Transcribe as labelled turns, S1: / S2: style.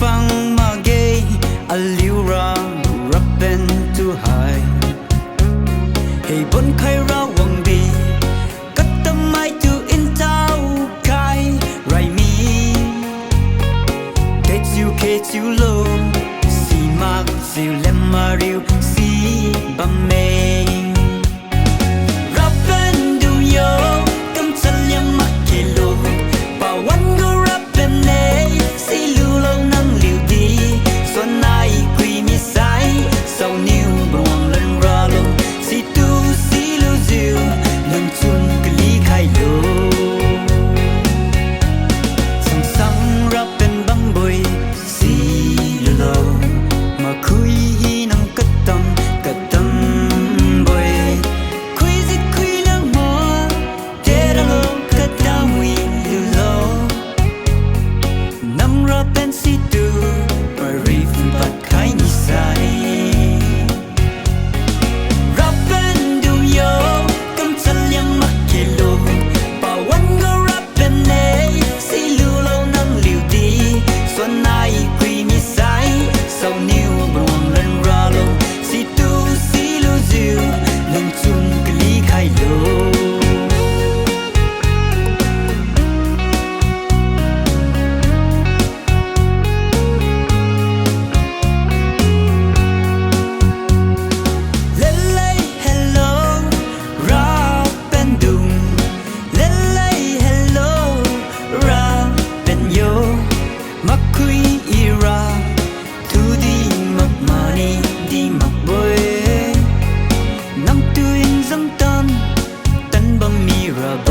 S1: ฟังมาเกยอลิวรารับเป็นทุหายให้บนใครเราหวังดีก็ทำไมจูอินเจ้าใครไรมีเกจิวโลสีมากสิวเลมมาริวสีบะเมงรับเป็นดูโยกำจัลยามะเคโลป่าวันก็รับเป็นเนสีลูโลนั่งลิวดีส่วนนายคุยมีสายเศร้านิ้วบวงลันราโลสีตูสีลูซิวลังจุนกะลีไคโลสังรับเป็นบังบอยสีลูโลมาคุยนังกะตำบอยคุยสิคุยนังมัวเจระโลกะตำวิลูโลนำรับเป็นสีตูมารีฟบัดไขนิสัยรับเป็นดูโยกำจัลยามะเคโลป่าวันก็รับเป็นเนสีลูโลนั่งลิวดีส่วนนายคุยมีสายเศร้านิ้วบวงลันราโลสีตูสีลูซิวลังจุนกะลีไคโลมักคุยอีราทูดีมักมานีดีมักบอยน้ำตุยนซัมตันบังมีระโบ